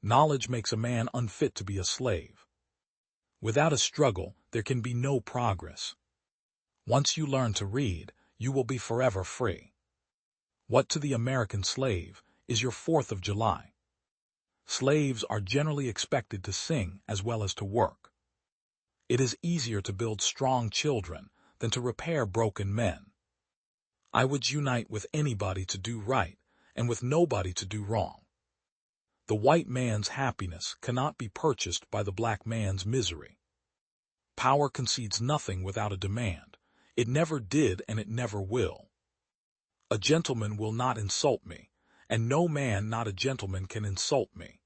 Knowledge makes a man unfit to be a slave. Without a struggle, there can be no progress. Once you learn to read, you will be forever free. What to the American slave is your 4th of July? Slaves are generally expected to sing as well as to work. It is easier to build strong children than to repair broken men. I would unite with anybody to do right and with nobody to do wrong. The white man's happiness cannot be purchased by the black man's misery. Power concedes nothing without a demand. It never did and it never will. A gentleman will not insult me, and no man not a gentleman can insult me.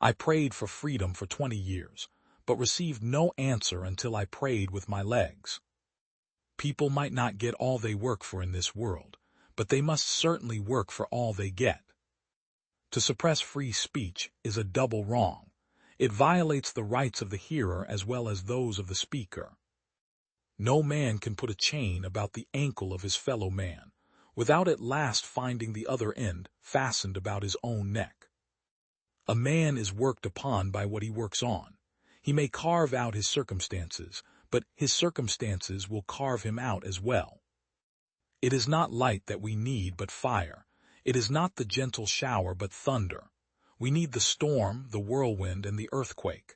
I prayed for freedom for 20 years, but received no answer until I prayed with my legs. People might not get all they work for in this world, but they must certainly work for all they get. To suppress free speech is a double wrong. It violates the rights of the hearer as well as those of the speaker. No man can put a chain about the ankle of his fellow man, without at last finding the other end fastened about his own neck. A man is worked upon by what he works on. He may carve out his circumstances, but his circumstances will carve him out as well. It is not light that we need, but fire. It is not the gentle shower, but thunder. We need the storm, the whirlwind, and the earthquake.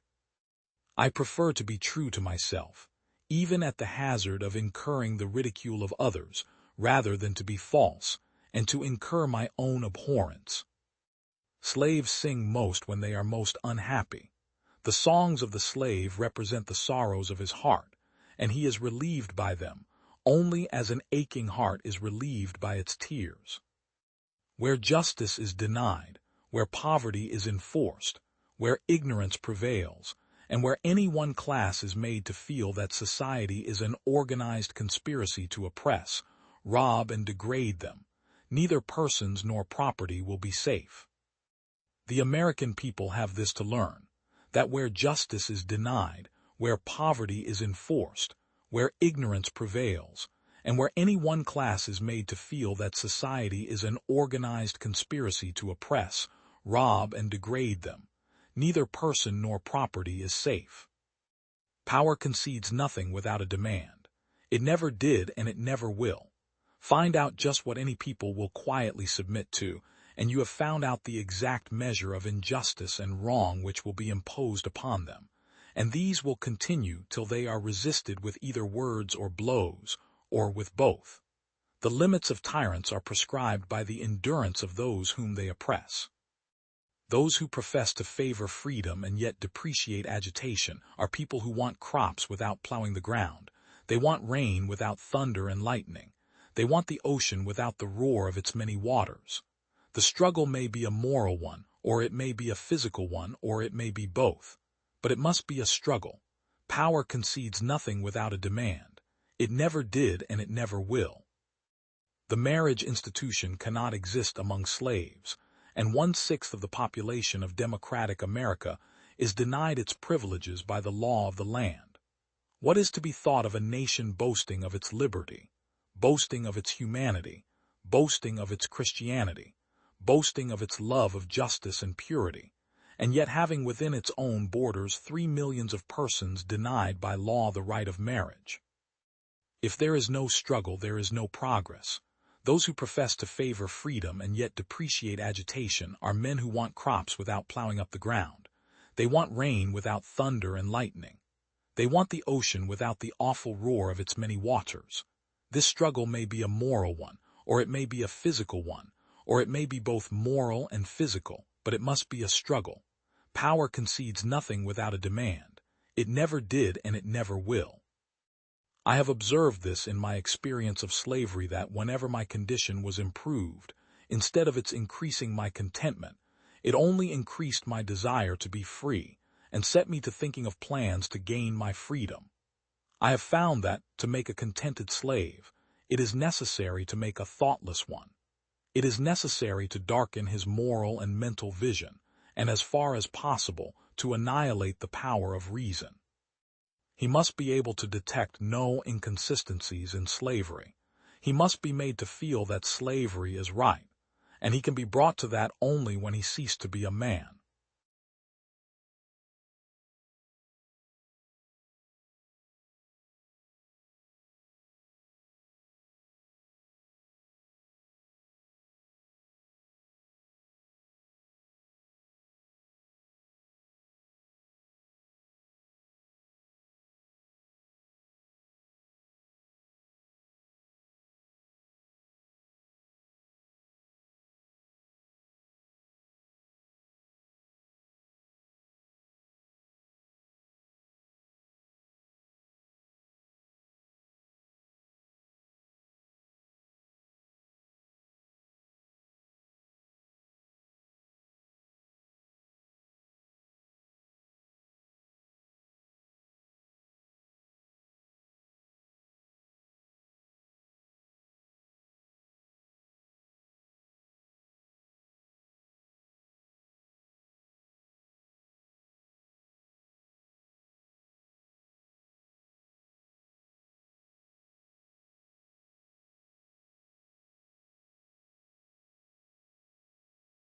I prefer to be true to myself, even at the hazard of incurring the ridicule of others, rather than to be false, and to incur my own abhorrence. Slaves sing most when they are most unhappy. The songs of the slave represent the sorrows of his heart, and he is relieved by them, only as an aching heart is relieved by its tears. Where justice is denied, where poverty is enforced, where ignorance prevails, and where any one class is made to feel that society is an organized conspiracy to oppress, rob, and degrade them, neither persons nor property will be safe. The American people have this to learn, that where justice is denied, where poverty is enforced, where ignorance prevails, and where any one class is made to feel that society is an organized conspiracy to oppress, rob, and degrade them, neither person nor property is safe. Power concedes nothing without a demand. It never did and it never will. Find out just what any people will quietly submit to, and you have found out the exact measure of injustice and wrong which will be imposed upon them, and these will continue till they are resisted with either words or blows, or with both. The limits of tyrants are prescribed by the endurance of those whom they oppress. Those who profess to favor freedom and yet depreciate agitation are people who want crops without plowing the ground. They want rain without thunder and lightning. They want the ocean without the roar of its many waters. The struggle may be a moral one, or it may be a physical one, or it may be both. But it must be a struggle. Power concedes nothing without a demand. It never did and it never will. The marriage institution cannot exist among slaves, and 1/6 of the population of democratic America is denied its privileges by the law of the land. What is to be thought of a nation boasting of its liberty, boasting of its humanity, boasting of its Christianity, boasting of its love of justice and purity, and yet having within its own borders 3 millions of persons denied by law the right of marriage? If there is no struggle, there is no progress. Those who profess to favor freedom and yet depreciate agitation are men who want crops without plowing up the ground. They want rain without thunder and lightning. They want the ocean without the awful roar of its many waters. This struggle may be a moral one, or it may be a physical one, or it may be both moral and physical, but it must be a struggle. Power concedes nothing without a demand. It never did and it never will. I have observed this in my experience of slavery, that whenever my condition was improved, instead of its increasing my contentment, it only increased my desire to be free, and set me to thinking of plans to gain my freedom. I have found that, to make a contented slave, it is necessary to make a thoughtless one. It is necessary to darken his moral and mental vision, and as far as possible, to annihilate the power of reason. He must be able to detect no inconsistencies in slavery. He must be made to feel that slavery is right, and he can be brought to that only when he ceased to be a man.